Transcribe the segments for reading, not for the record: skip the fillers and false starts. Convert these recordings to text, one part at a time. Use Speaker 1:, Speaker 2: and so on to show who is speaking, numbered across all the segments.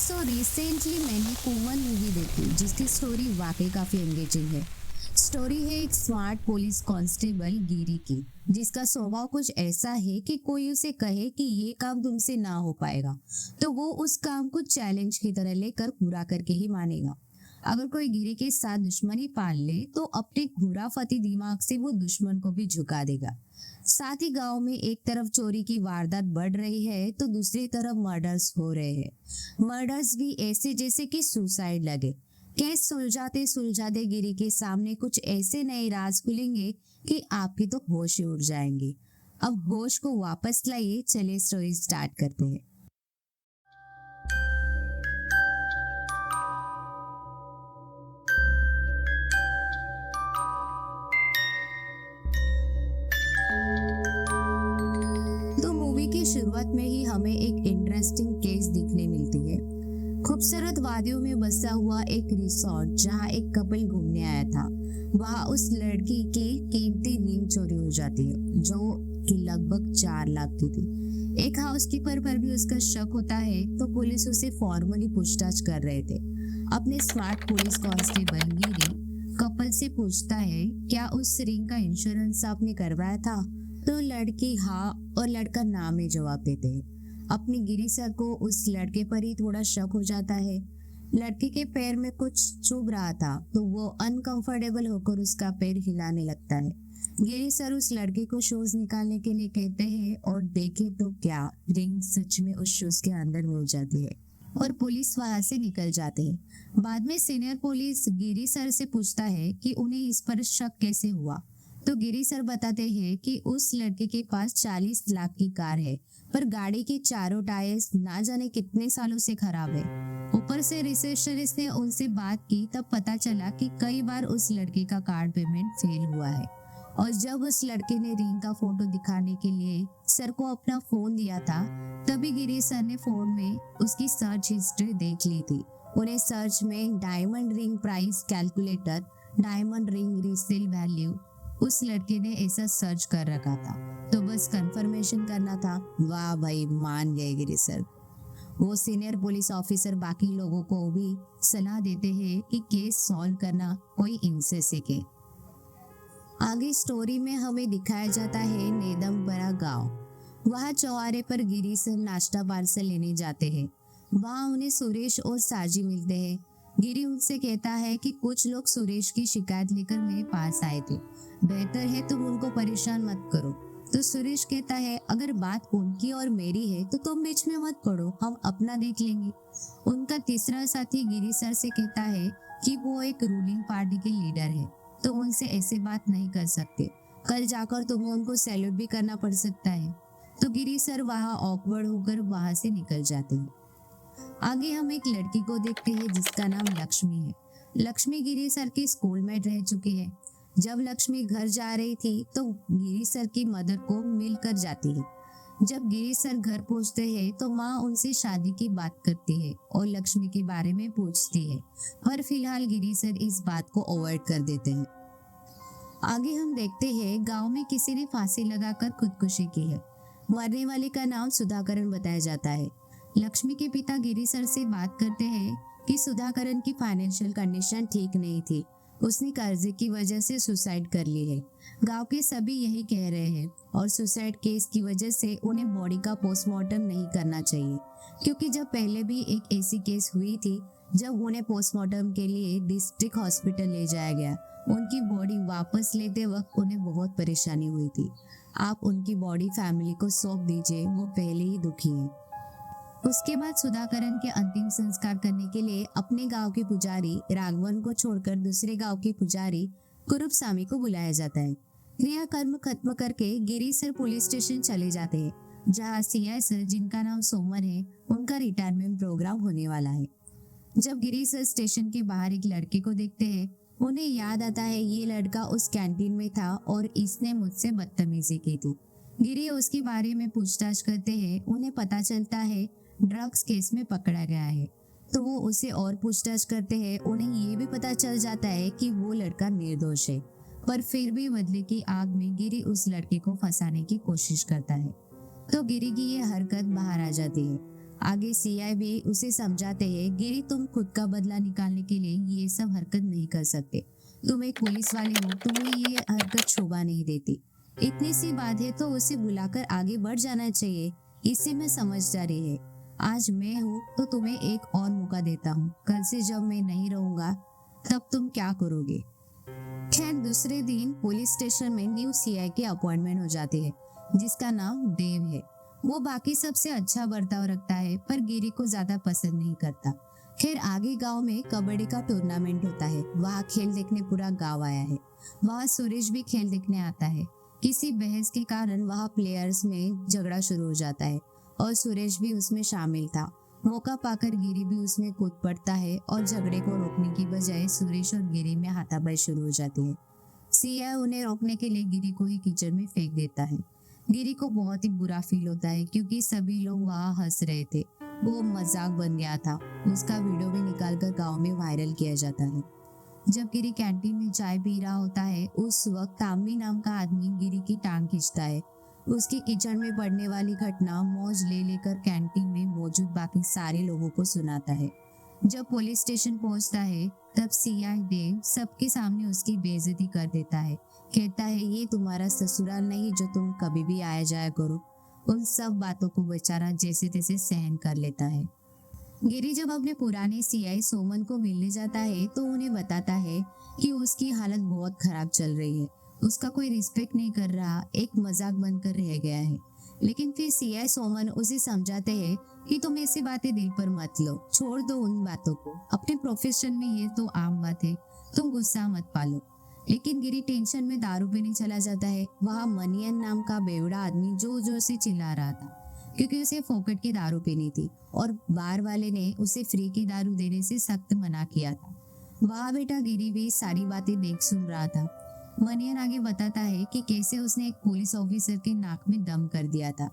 Speaker 1: So recently मैंने common movie देखी जिसकी स्टोरी वाकई काफी एंगेजिंग है। स्टोरी है एक स्मार्ट पुलिस कांस्टेबल गिरी की, जिसका स्वभाव कुछ ऐसा है कि कोई उसे कहे कि ये काम तुमसे ना हो पाएगा तो वो उस काम को चैलेंज की तरह लेकर पूरा करके ही मानेगा। अगर कोई गिरी के साथ दुश्मनी पाल ले तो अपने खुराफाती दिमाग से वो दुश्मन को भी झुका देगा। साथ ही गांव में एक तरफ चोरी की वारदात बढ़ रही है तो दूसरी तरफ मर्डर्स हो रहे हैं। मर्डर्स भी ऐसे जैसे कि सुसाइड लगे। केस सुलझाते सुलझाते गिरी के सामने कुछ ऐसे नए राज खुलेंगे कि आपकी तो होश ही उड़ जाएंगे। अब होश को वापस लाइए, चलिए स्टोरी स्टार्ट करते हैं। तो मूवी की शुरुआत में ही हमें एक इंटरेस्टिंग केस दिखने मिलती है। खूबसूरत वादियों में बसा हुआ एक रिसोर्ट जहां एक कपल घूमने आया था, वहां उस लड़की की कीमती रिंग चोरी हो जाती है जो कि लगभग 4 लाख की थी। एक हाउसकीपर पर भी उसका शक होता है तो पुलिस उसे फॉर्मली पूछताछ कर रहे थे। अपने स्मार्ट पुलिस कांस्टेबल गिरी कपल से पूछता है, क्या उस रिंग का इंश्योरेंस आपने करवाया था? तो लड़की हाँ और लड़का ना में जवाब देते हैं। अपने गिरी सर को उस लड़के पर ही थोड़ा शक हो जाता है। लड़के के पैर में कुछ चुभ रहा था तो वो अनकंफर्टेबल होकर उसका पैर हिलाने लगता है। गिरी सर उस लड़के को शूज निकालने के लिए कहते हैं और देखे तो क्या, रिंग सच में उस शूज के अंदर मिल जाती है और पुलिस वहां से निकल जाते हैं। बाद में सीनियर पुलिस गिरी सर से पूछता है कि उन्हें इस पर शक कैसे हुआ। तो गिरी सर बताते हैं कि उस लड़के के पास 40 लाख की कार है पर गाड़ी के चारों टायर्स ना जाने कितने सालों से खराब है। ऊपर से रिसेप्शनिस्ट ने उनसे बात की तब पता चला कि कई बार उस लड़के का कार्ड पेमेंट फेल हुआ है। और जब उस लड़के ने रिंग का फोटो दिखाने के लिए सर को अपना फोन दिया था तभी गिरी सर ने फोन में उसकी सर्च हिस्ट्री देख ली थी। उन्हें सर्च में diamond ring price calculator, diamond ring resale value, उस लड़के ने ऐसा सर्च कर रखा था। तो बस कंफर्मेशन करना था। वाह भाई, मान गए गिरी सर। वो सीनियर पुलिस ऑफिसर बाकी लोगों को भी सलाह देते हैं कि केस सॉल्व करना कोई इनसे सीखे। आगे स्टोरी में हमें दिखाया जाता है नेदमपरा गांव। वहाँ चौराहे पर गिरी सर नाश्ता पार्सल लेने जाते हैं। वहाँ उन्हें सुरेश और साजी मिलते हैं। गिरी उनसे कहता है कि कुछ लोग सुरेश की शिकायत लेकर मेरे पास आए थे, बेहतर है तुम उनको परेशान मत करो। तो सुरेश कहता है, अगर बात उनकी और मेरी है तो तुम बीच में मत पड़ो, हम अपना देख लेंगे। उनका तीसरा साथी गिरी सर से कहता है कि वो एक रूलिंग पार्टी के लीडर है तो उनसे ऐसे बात नहीं कर सकते, कल जाकर तुम्हें उनको सैल्यूट भी करना पड़ सकता है। तो गिरी सर वहाँ ऑकवर्ड होकर वहां से निकल जाते हैं। आगे हम एक लड़की को देखते हैं जिसका नाम लक्ष्मी है। लक्ष्मी गिरी सर की स्कूलमेट रह चुकी है। जब लक्ष्मी घर जा रही थी तो गिरी सर की मदर को मिलकर जाती है। जब गिरी सर घर पहुंचते हैं तो माँ उनसे शादी की बात करती है और लक्ष्मी के बारे में पूछती है, पर फिलहाल गिरी सर इस बात को अवॉइड कर देते हैं। आगे हम देखते हैं गांव में किसी ने फांसी लगाकर खुदकुशी की है। मरने वाले का नाम सुधाकरन बताया जाता है। लक्ष्मी के पिता गिरी सर से बात करते हैं कि सुधाकरन की फाइनेंशियल कंडीशन ठीक नहीं थी, उसने कर्जे की वजह से सुसाइड कर ली है। गांव के सभी यही कह रहे हैं और सुसाइड केस की वजह से उन्हें बॉडी का पोस्टमार्टम नहीं करना चाहिए, क्योंकि जब पहले भी एक ऐसी केस हुई थी जब उन्हें पोस्टमार्टम के लिए डिस्ट्रिक्ट हॉस्पिटल ले जाया गया, उनकी बॉडी वापस लेते वक्त उन्हें बहुत परेशानी हुई थी। आप उनकी बॉडी फैमिली को सौंप दीजिए, वो पहले ही दुखी है। उसके बाद सुधाकरन के अंतिम संस्कार करने के लिए अपने गांव के पुजारी राघवन को छोड़कर दूसरे गांव के पुजारी कुरुपसामी को बुलाया जाता है। क्रियाकर्म खत्म करके गिरी सर पुलिस स्टेशन चले जाते हैं, जहां सीआई सर, जिनका नाम सोमन है, उनका रिटायरमेंट प्रोग्राम होने वाला है। जब गिरी सर स्टेशन के बाहर एक लड़के को देखते हैं, उन्हें याद आता है ये लड़का उस कैंटीन में था और इसने मुझसे बदतमीजी की थी। गिरी उसके बारे में पूछताछ करते हैं। उन्हें पता चलता है ड्रग्स केस में पकड़ा गया है तो वो उसे और पूछताछ करते हैं। उन्हें ये भी पता चल जाता है कि वो लड़का निर्दोष है, पर फिर भी बदले की आग में गिरी उस लड़के को फंसाने की कोशिश करता है। तो गिरी की ये हरकत बाहर आ जाती है। आगे सीआई भी उसे समझाते हैं, गिरी तुम खुद का बदला निकालने के लिए ये सब हरकत नहीं कर सकते। तुम एक पुलिस वाले हो, तुम्हें ये हरकत शोभा नहीं देती। इतनी सी बात है तो उसे बुलाकर आगे बढ़ जाना चाहिए। इससे मैं समझदारी है। आज मैं हूँ तो तुम्हें एक और मौका देता हूँ। कल से जब मैं नहीं रहूंगा तब तुम क्या करोगे? खैर दूसरे दिन पुलिस स्टेशन में न्यू सीआई की अपॉइंटमेंट हो जाती है, जिसका नाम देव है। वो बाकी सबसे अच्छा बर्ताव रखता है पर गिरी को ज्यादा पसंद नहीं करता। खैर आगे गांव में कबड्डी का टूर्नामेंट होता है। वहाँ खेल देखने पूरा गांव आया है। वहाँ सुरेश भी खेल देखने आता है। किसी बहस के कारण वहाँ प्लेयर्स में झगड़ा शुरू हो जाता है और सुरेश भी उसमें शामिल था। मौका पाकर गिरी भी उसमें कूद पड़ता है और झगड़े को रोकने की बजाय सुरेश और गिरी में हाथापाई शुरू हो जाती है। सीआई उन्हें रोकने के लिए गिरी को ही कीचड़ में फेंक देता है। गिरी को बहुत ही बुरा फील होता है क्योंकि सभी लोग वहाँ हंस रहे थे। वो मजाक बन गया था। उसका वीडियो भी निकालकर गांव में वायरल किया जाता है। जब गिरी कैंटीन में चाय पी रहा होता है, उस वक्त ताम्बी नाम का आदमी गिरी की टांग खींचता है। उसकी कीचड़ में पड़ने वाली घटना मौज ले लेकर कैंटीन में मौजूद बाकी सारे लोगों को सुनाता है। जब पुलिस स्टेशन पहुंचता है तब सीआई देव सबके सामने उसकी बेइज्जती कर देता है। कहता है ये तुम्हारा ससुराल नहीं जो तुम कभी भी आया जाया करो। उन सब बातों को बेचारा जैसे तैसे सहन कर लेता है। गिरी जब अपने पुराने सीआई सोमन को मिलने जाता है तो उन्हें बताता है कि उसकी हालत बहुत खराब चल रही है। उसका कोई रिस्पेक्ट नहीं कर रहा, एक मजाक बनकर रह गया है। लेकिन फिर सीआई सोमन उसे समझाते हैं कि तुम ऐसी बातें दिल पर मत लो, छोड़ दो उन बातों को। अपने प्रोफेशन में ये तो आम बात है, तुम गुस्सा मत पालो। लेकिन गिरी टेंशन में दारू पीने चला जाता है। वहाँ मनियन नाम का बेवड़ा आदमी जोर जोर से चिल्ला रहा था क्योंकि उसे फोकट की दारू पीनी थी और बार वाले ने उसे फ्री की दारू देने से सख्त मना किया था। वहाँ बेटा गिरी भी सारी बातें देख सुन रहा था। मनियन आगे बताता है कि कैसे उसने एक पुलिस ऑफिसर के नाक में दम कर दिया था।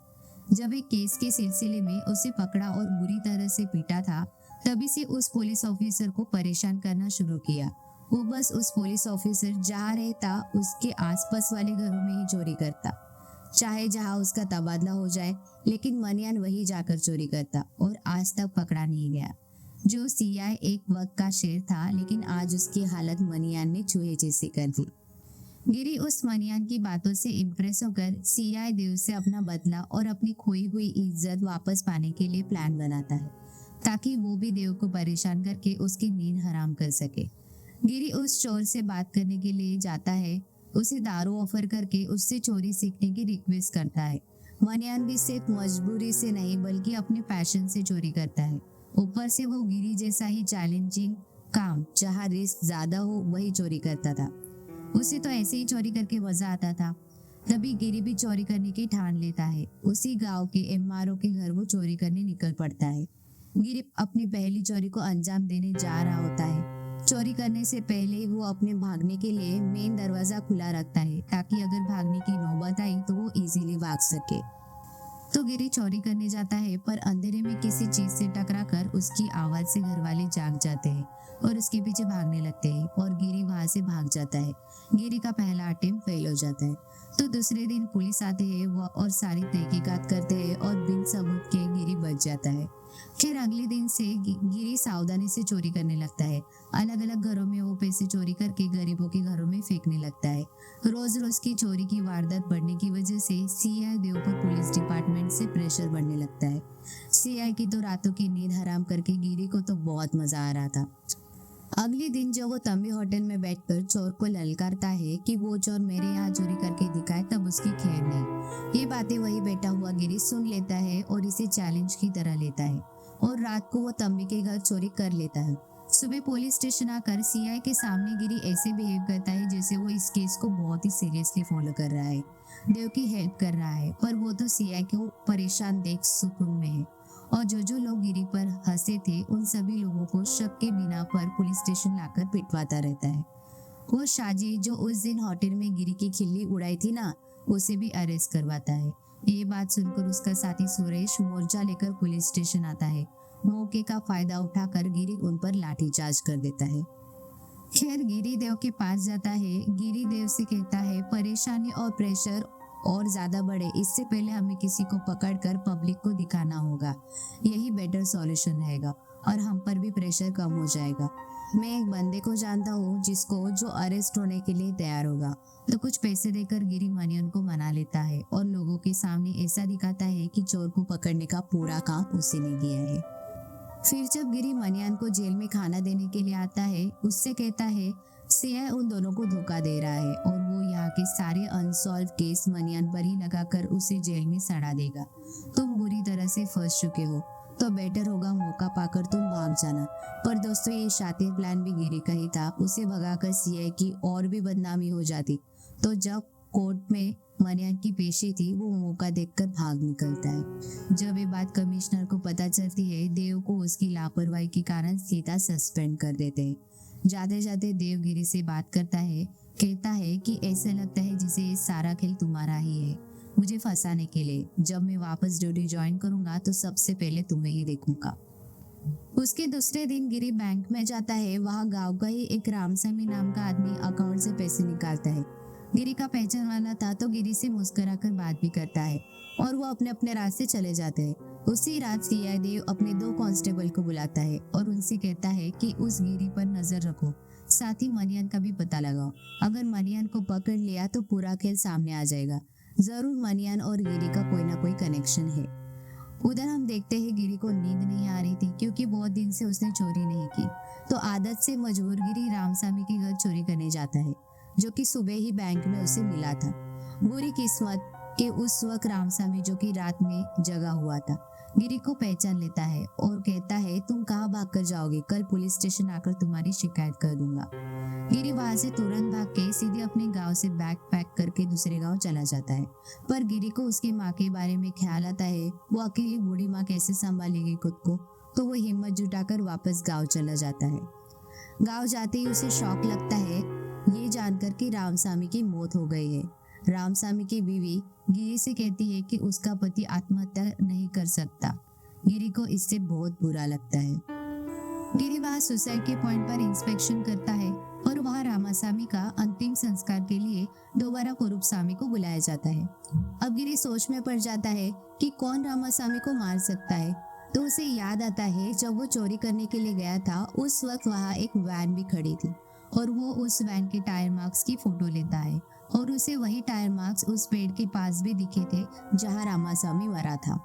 Speaker 1: जब एक केस के सिलसिले में उसे पकड़ा और बुरी तरह से पीटा था, तभी से उस पुलिस ऑफिसर को परेशान करना शुरू किया। वो बस उस पुलिस ऑफिसर जहाँ रहता उसके आसपास वाले घरों में ही चोरी करता, चाहे जहाँ उसका तबादला हो जाए। लेकिन मनियान वही जाकर चोरी करता और आज तक पकड़ा नहीं गया। जो सीआई एक वक्त का शेर था, लेकिन आज उसकी हालत मनियान ने चूहे जैसी कर दी। गिरी उस मनियान की बातों से इम्प्रेस होकर सीआई देव से अपना बदला और अपनी खोई हुई इज्जत वापस पाने के लिए प्लान बनाता है ताकि वो भी देव को परेशान करके उसकी नींद हराम कर सके। गिरी उस चोर से बात करने के लिए जाता है। उसे दारू ऑफर करके उससे चोरी सीखने की रिक्वेस्ट करता है। मनियान भी सिर्फ मजबूरी से नहीं बल्कि अपने पैशन से चोरी करता है। ऊपर से वो गिरी जैसा ही चैलेंजिंग काम जहाँ रिस्क ज्यादा हो वही चोरी करता था। उसे तो ऐसे ही चोरी करके मजा आता था। तभी गिरी भी चोरी करने की ठान लेता है। उसी गांव के एमआरओ के घर वो चोरी करने निकल पड़ता है। गिरी अपनी पहली चोरी को अंजाम देने जा रहा होता है। चोरी करने से पहले वो अपने भागने के लिए मेन दरवाजा खुला रखता है ताकि अगर भागने की नौबत आई तो वो इजीली भाग सके। तो गिरी चोरी करने जाता है पर अंधेरे में किसी चीज से टकराकर उसकी आवाज से घर वाले जाग जाते हैं और उसके पीछे भागने लगते हैं और गिरी वहां से भाग जाता है। गिरी का पहला अटेम्प्ट फेल हो जाता है। तो दूसरे दिन पुलिस आते हैं वो और सारी तहकीकात करते हैं और बिन सबूत के गिरी बच जाता है। फिर अगले दिन से गिरी सावधानी से चोरी करने लगता है। अलग अलग घरों में वो पैसे चोरी करके गरीबों के घरों में फेंकने लगता है। रोज रोज की चोरी की वारदात बढ़ने की वजह से सीआई देव पर पुलिस डिपार्टमेंट से प्रेशर बढ़ने लगता है। सीआई की तो रातों की नींद हराम करके गिरी को तो बहुत मजा आ रहा था। अगले दिन जब वो तंबी होटल में बैठकर चोर को ललकारता है कि वो चोर मेरे यहाँ चोरी करके दिखाए, तब उसकी खैर नहीं। ये बातें वही बैठा हुआ गिरी सुन लेता है और इसे चैलेंज की तरह लेता है और रात को वो तंबी के घर चोरी कर लेता है। सुबह पुलिस स्टेशन आकर सीआई के सामने गिरी ऐसे बिहेव करता है जैसे वो इस केस को बहुत ही सीरियसली फॉलो कर रहा है, देव की हेल्प कर रहा है। पर वो तो सीआई को परेशान देख सुकून में है और जो लोग गिरी पर हंसे थे उन सभी लोगों को शक के बिना पर पुलिस स्टेशन लाकर पिटवाता रहता है। वो शाजी जो उस दिन होटल में गिरी की खिल्ली उड़ाई थी ना, उसे भी अरेस्ट करवाता है। ये बात सुनकर उसका साथी सुरेश मोर्चा लेकर पुलिस स्टेशन आता है। मौके का फायदा उठाकर गिरी उन पर लाठीचार्ज कर देता है। खैर गिरी देव के पास जाता है। गिरी देव से कहता है परेशानी और प्रेशर और ज्यादा बढ़े इससे पहले हमें किसी को पकड़कर पब्लिक को दिखाना होगा। यही बेटर सॉल्यूशन रहेगा और हम पर भी प्रेशर कम हो जाएगा। मैं एक बंदे को जानता हूँ जो अरेस्ट होने के लिए तैयार होगा। तो कुछ पैसे देकर गिरी मनियन को मना लेता है और लोगों के सामने ऐसा दिखाता है कि चोर को पकड़ने का पूरा काम उसी ने किया है। फिर जब गिरी मनियन को जेल में खाना देने के लिए आता है, उससे कहता है सीआई उन दोनों को धोखा दे रहा है और वो यहाँ के सारे अनसॉल्व केस मनियन पर ही लगाकर उसे जेल में सड़ा देगा। तुम बुरी तरह से फंस चुके हो, तो बेटर होगा मौका पाकर तुम भाग जाना। पर दोस्तों, ये शातिर प्लान भी गिरी का ही था। उसे भगाकर सीआई की और भी बदनामी हो जाती। तो जब कोर्ट में मनियन की पेशी थी, वो मौका देखकर भाग निकलता है। जब ये बात कमिश्नर को पता चलती है, देव को उसकी लापरवाही के कारण सीधा सस्पेंड कर देते हैं। जाते जाते देव गिरी से बात करता है, कहता है कि ऐसा लगता है जैसे ये सारा खेल तुम्हारा ही है, मुझे फंसाने के लिए। जब मैं वापस ड्यूटी ज्वाइन करूंगा तो सबसे पहले तुम्हें ही देखूंगा। उसके दूसरे दिन गिरी बैंक में जाता है। वहाँ गांव का ही एक रामस्वामी नाम का आदमी अकाउंट से पैसे निकालता है। गिरी का पहचान वाला था तो गिरी से मुस्कुराकर बात भी करता है और वो अपने अपने रास्ते चले जाते हैं। उसी रात सीआई देव अपने 2 कांस्टेबल को बुलाता है और उनसे कहता है कि उस गिरी पर नजर रखो, साथ ही मनियन का भी पता लगाओ। अगर मनियन को पकड़ लिया तो पूरा खेल सामने आ जाएगा। जरूर मनियन और गिरी का कोई ना कोई कनेक्शन है। उधर हम देखते हैं गिरी को नींद नहीं आ रही थी क्योंकि बहुत दिन से उसने चोरी नहीं की। तो आदत से मजबूर गिरी रामस्वामी के घर चोरी करने जाता है, जो कि सुबह ही बैंक में उसे मिला था। बुरी किस्मत के उस वक्त रामस्वामी जो कि रात में जगा हुआ था, गिरी को पहचान लेता है और कहता है तुम कहाँ भाग कर जाओगे, कल पुलिस स्टेशन आकर तुम्हारी शिकायत कर दूंगा। गिरी वहां से तुरंत भाग के सीधे अपने गांव से बैग पैक करके दूसरे गांव चला जाता है। पर गिरी को उसकी माँ के बारे में ख्याल आता है। वो अकेली बूढ़ी माँ कैसे संभालेगी खुद को, तो वो हिम्मत जुटाकर वापस गाँव चला जाता है। गाँव जाते ही उसे शौक लगता है ये जानकर कि रामस्वामी की मौत हो गई है। रामस्वामी की बीवी गिरी से कहती है कि उसका पति आत्महत्या नहीं कर सकता। गिरी को इससे बहुत बुरा लगता है। गिरी वहाँ सुसाइड के पॉइंट पर इंस्पेक्शन करता है और वहाँ रामास्वामी का अंतिम संस्कार के लिए दोबारा कुरुपस्वामी को बुलाया जाता है। अब गिरी सोच में पड़ जाता है कि कौन रामास्वामी को मार सकता है। तो उसे याद आता है जब वो चोरी करने के लिए गया था, उस वक्त वहाँ एक वैन भी खड़ी थी और वो उस वैन के टायर मार्क्स की फोटो लेता है और उसे वही टायर मार्क्स उस पेड़ के पास भी दिखे थे जहाँ रामास्वामी मरा था।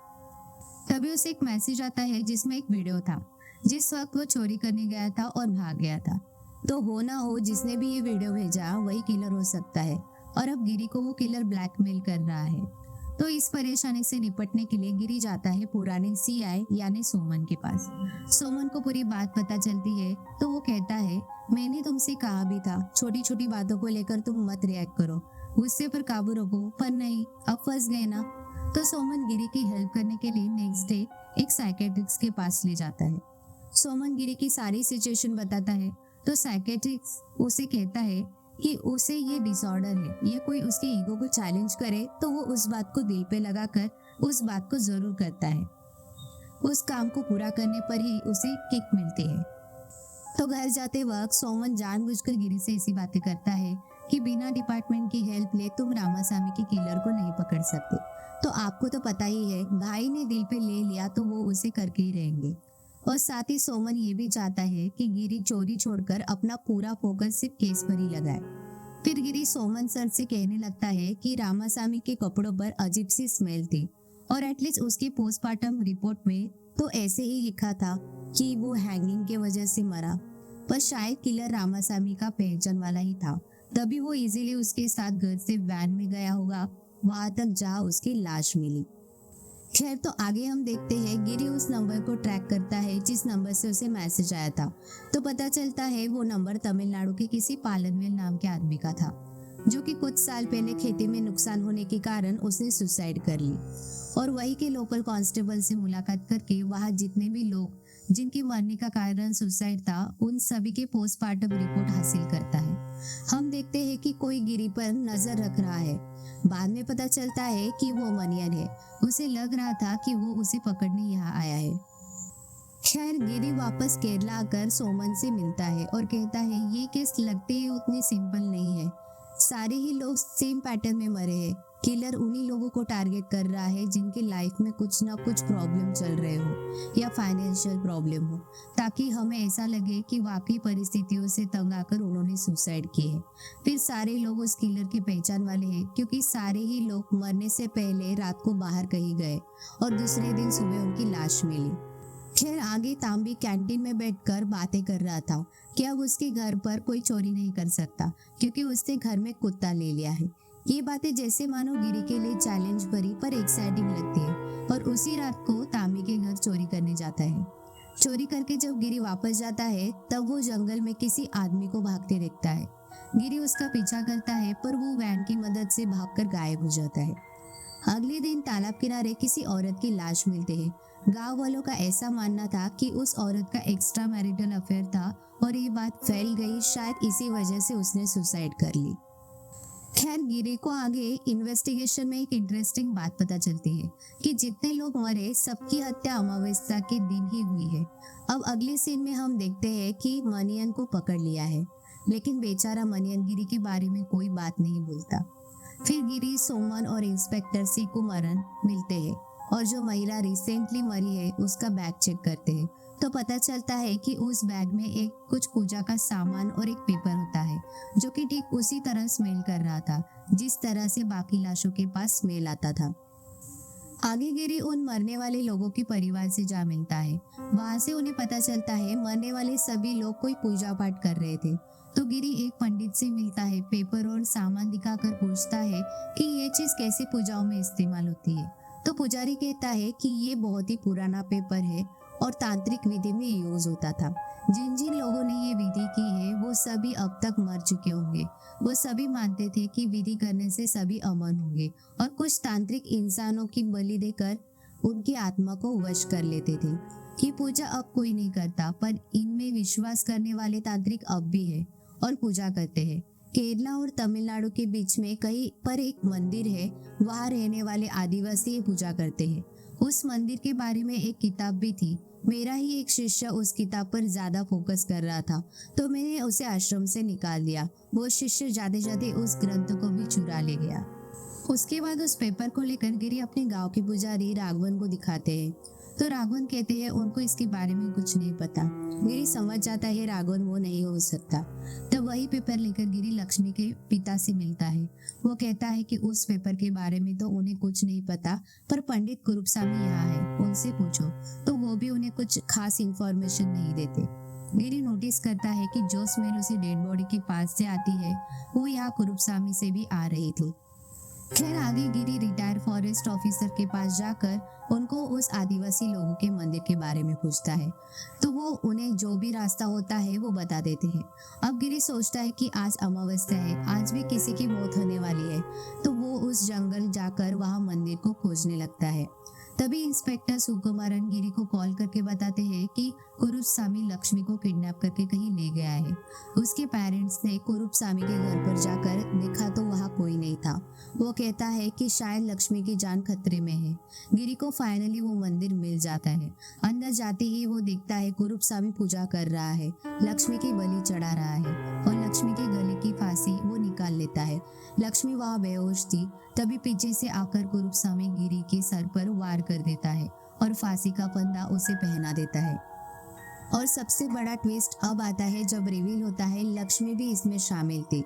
Speaker 1: तभी उसे एक मैसेज आता है जिसमें एक वीडियो था जिस वक्त वो चोरी करने गया था और भाग गया था। तो हो ना हो जिसने भी ये वीडियो भेजा वही किलर हो सकता है और अब गिरी को वो किलर ब्लैकमेल कर रहा है। तो इस परेशानी से निपटने के लिए गिरी जाता है पुराने सीआई यानी सोमन के पास। सोमन को पूरी बात पता चलती है तो वो कहता है मैंने तुमसे कहा भी था छोटी छोटी बातों को लेकर तुम मत रिएक्ट करो, गुस्से पर काबू रखो, पर नहीं, अब फंस गए ना। तो सोमन गिरी की हेल्प करने के लिए नेक्स्ट डे एक साइकेट्रिस्ट के पास ले जाता है। सोमन गिरी की सारी सिचुएशन बताता है तो साइकेट्रिस्ट उसे कहता है कि उसे ये डिसऑर्डर है, ये कोई उसके ईगो को चैलेंज करे तो वो उस बात को दिल पे लगाकर उस बात को जरूर करता है। उस काम को पूरा करने पर ही उसे किक मिलती है। तो घर जाते वक्त सोमन जानबूझकर गिरी से ऐसी बातें करता है कि बिना डिपार्टमेंट की हेल्प ले तुम रामास्वामी के किलर को नहीं पकड़ सकते। तो आपको तो पता ही है, भाई ने दिल पे ले लिया तो वो उसे करके ही रहेंगे। और साथ ही सोमन ये भी चाहता है कि गिरी चोरी छोड़कर अपना पूरा फोकस सिर्फ केस पर ही लगाए। फिर गिरी सोमन सर से कहने लगता है कि रामास्वामी के कपड़ों पर अजीब सी स्मेल थी और एटलीस्ट उसके पोस्टमार्टम रिपोर्ट में तो ऐसे ही लिखा था कि वो हैंगिंग के वजह से मरा, पर शायद किलर रामास्वामी का पहचान वाला ही था। तभी वो इजीली उसके साथ घर से वैन में गया होगा वहां तक जहाँ उसकी लाश मिली। खैर, तो आगे हम देखते हैं गिरी उस नंबर को ट्रैक करता है जिस नंबर से उसे मैसेज आया था। तो पता चलता है वो नंबर तमिलनाडु के किसी पालनवेल नाम के आदमी का था, जो कि कुछ साल पहले खेती में नुकसान होने के कारण उसने सुसाइड कर ली। और वही के लोकल कांस्टेबल से मुलाकात करके वहाँ जितने भी लोग जिनके मरने का कारण सुसाइड था उन सभी के पोस्टमार्टम रिपोर्ट हासिल करता है। हम देखते हैं कि कोई गिरी पर नजर रख रहा है। बाद में पता चलता है कि वो मनियन है। उसे लग रहा था कि वो उसे पकड़ने यहाँ आया है। खैर, गिरी वापस केरला आकर सोमन से मिलता है और कहता है ये केस लगते ही उतनी सिंपल नहीं है, सारे ही लोग सेम पैटर्न में मरे हैं। किलर उन्हीं लोगों को टारगेट कर रहा है जिनके लाइफ में कुछ ना कुछ प्रॉब्लम चल रहे हो या फाइनेंशियल प्रॉब्लम हो, ताकि हमें ऐसा लगे कि वाकई परिस्थितियों से तंग आकर उन्होंने सुसाइड की है। फिर सारे लोग उस किलर की पहचान वाले हैं, क्योंकि सारे ही लोग मरने से पहले रात को बाहर कहीं गए और दूसरे दिन सुबह उनकी लाश मिली। खैर, आगे तांबी कैंटीन में बैठकर बातें कर रहा था कि अब उसके घर पर कोई चोरी नहीं कर सकता, क्योंकि उसने घर में कुत्ता ले लिया है। ये बातें जैसे मानो गिरी के लिए चैलेंज भरी पर एक्साइटिंग लगती है, और उसी रात को तांबी के घर चोरी करने जाता है। चोरी करके जब गिरी वापस जाता है तब वो जंगल में किसी आदमी को भागते देखता है। गिरी उसका पीछा करता है, पर वो वैन की मदद से भागकर गायब हो जाता है। अगले दिन तालाब किनारे किसी औरत की लाश मिलती है। गांव वालों का ऐसा मानना था कि उस औरत का एक्स्ट्रा मैरिटल अफेयर था, और ये बात फैल गई, शायद इसी वजह से उसने सुसाइड कर ली। खैर, गिरी को आगे इन्वेस्टिगेशन में एक इंटरेस्टिंग बात पता चलती है कि जितने लोग मरे सबकी हत्या अमावस्या के दिन ही हुई है। अब अगले सीन में हम देखते हैं कि मनियन को पकड़ लिया है, लेकिन बेचारा मनियन गिरी के बारे में कोई बात नहीं बोलता। फिर गिरी, सोमन और इंस्पेक्टर सीकुमरन मिलते हैं और जो महिला रिसेंटली मरी है उसका बैग चेक करते हैं, तो पता चलता है कि उस बैग में एक कुछ पूजा का सामान और एक पेपर होता है, जो कि ठीक उसी तरह स्मेल कर रहा था जिस तरह से बाकी लाशों के पास स्मेल आता था। आगे गिरी उन मरने वाले लोगों के परिवार से जा मिलता है। वहां से उन्हें पता चलता है मरने वाले सभी लोग कोई पूजा पाठ कर रहे थे। तो गिरी एक पंडित से मिलता है, पेपर और सामान दिखाकर पूछता है कि ये चीज कैसे पूजाओं में इस्तेमाल होती है। तो पुजारी कहता है कि ये बहुत ही पुराना पेपर है और तांत्रिक विधि में यूज होता था। जिन जिन लोगों ने ये विधि की है वो सभी अब तक मर चुके होंगे। वो सभी मानते थे कि विधि करने से सभी अमन होंगे, और कुछ तांत्रिक इंसानों की बलि देकर उनकी आत्मा को वश कर लेते थे। कि पूजा अब कोई नहीं करता, पर इनमें विश्वास करने वाले तांत्रिक अब भी है और पूजा करते हैं। केरला और तमिलनाडु के बीच में कहीं पर एक मंदिर है, वहाँ रहने वाले आदिवासी ये पूजा करते हैं। उस मंदिर के बारे में एक किताब भी थी। मेरा ही एक शिष्य उस किताब पर ज्यादा फोकस कर रहा था, तो मैंने उसे आश्रम से निकाल दिया। वो शिष्य जाते जाते उस ग्रंथ को भी चुरा ले गया। उसके बाद उस पेपर को लेकर गिरी अपने गांव के पुजारी राघवन को दिखाते हैं, तो राघवन कहते हैं उनको इसके बारे में कुछ नहीं पता। गिरी समझ जाता है राघवन वो नहीं हो सकता। तो वही पेपर लेकर गिरी लक्ष्मी के पिता से मिलता है। वो कहता है कि उस पेपर के बारे में तो उन्हें कुछ नहीं पता, पर पंडित कुरुपस्वामी यहाँ है, उनसे पूछो। तो वो भी उन्हें कुछ खास इंफॉर्मेशन नहीं देते। गिरी नोटिस करता है कि जो स्मेल उसे डेड बॉडी के पास से आती है वो यहाँ कुरुपस्वामी से भी आ रही थी। खैर, आगे गिरी रिटायर्ड फॉरेस्ट ऑफिसर के पास जाकर उनको उस आदिवासी लोगों के मंदिर के बारे में पूछता है, तो वो उन्हें जो भी रास्ता होता है वो बता देते हैं। अब गिरी सोचता है कि आज अमावस्या है, आज भी किसी की मौत होने वाली है, तो वो उस जंगल जाकर वहां मंदिर को खोजने लगता है। तभी इंस्पेक्टर सुकुमारन गिरी को कॉल करके बताते हैं कि कुरुपस्वामी लक्ष्मी को किडनैप करके कहीं ले गया है। उसके पेरेंट्स ने कुरुपस्वामी के घर पर जाकर देखा तो वहाँ कोई नहीं था। वो कहता है कि शायद लक्ष्मी की जान खतरे में है। गिरी को फाइनली वो मंदिर मिल जाता है। अंदर जाते ही वो देखता है कुरुपस्वामी पूजा कर रहा है, लक्ष्मी की बलि चढ़ा रहा है, और लक्ष्मी के गले की फांसी वो निकाल लेता है। लक्ष्मी वहाँ बेहोश थी। तभी पीछे से आकर कुरुपस्वामी गिरी के सर पर वार कर देता है और फांसी का फंदा उसे पहना देता है। और सबसे बड़ा ट्विस्ट अब आता है जब रिवील होता है लक्ष्मी भी इसमें शामिल थी।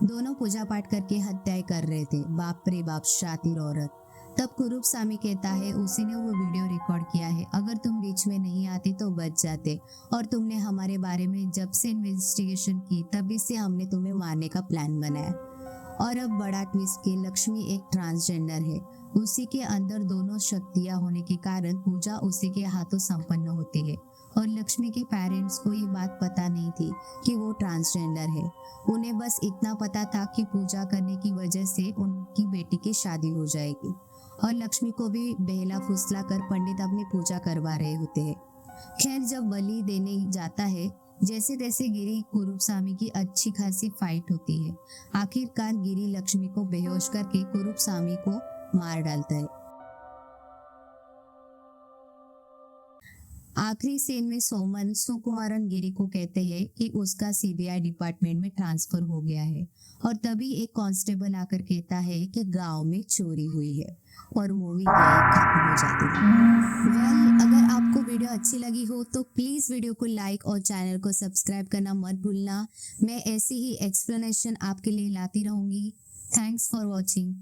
Speaker 1: दोनों पूजा पाठ करके हत्याएं कर रहे थे। बाप रे बाप, शातिर औरत। तब कुरुपस्वामी कहता है उसी ने वो वीडियो रिकॉर्ड किया है, अगर तुम बीच में नहीं आती तो बच जाते, और तुमने हमारे बारे में जब से इन्वेस्टिगेशन की तभी से हमने तुम्हें मारने का प्लान बनाया। और अब बड़ा ट्विस्ट कि लक्ष्मी एक ट्रांसजेंडर है। उसी के अंदर दोनों शक्तियां होने के कारण पूजा उसी के हाथों संपन्न होती है, और लक्ष्मी के पेरेंट्स को ये बात पता नहीं थी कि वो ट्रांसजेंडर है। उन्हें बस इतना पता था कि पूजा करने की वजह से उनकी बेटी की शादी हो जाएगी, और लक्ष्मी को भी बहला फुसला कर पंडित अपनी पूजा करवा रहे होते हैं। खैर, जब बलि देने जाता है, जैसे तैसे गिरी कुरुपस्वामी की अच्छी खासी फाइट होती है। आखिरकार गिरी लक्ष्मी को बेहोश करके कुरुपस्वामी को मार डालता है। आखिरी सीन में सोमन सुकुमारन गिरी को कहते हैं कि उसका सीबीआई डिपार्टमेंट में ट्रांसफर हो गया है और तभी एक कांस्टेबल आकर कहता है कि गांव में चोरी हुई है और मूवी यही खत्म हो जाती है। अगर आपको वीडियो अच्छी लगी हो तो प्लीज वीडियो को लाइक और चैनल को सब्सक्राइब करना मत भूलना। मैं ऐसी ही एक्सप्लेनेशन आपके लिए लाती रहूंगी। Thanks for watching.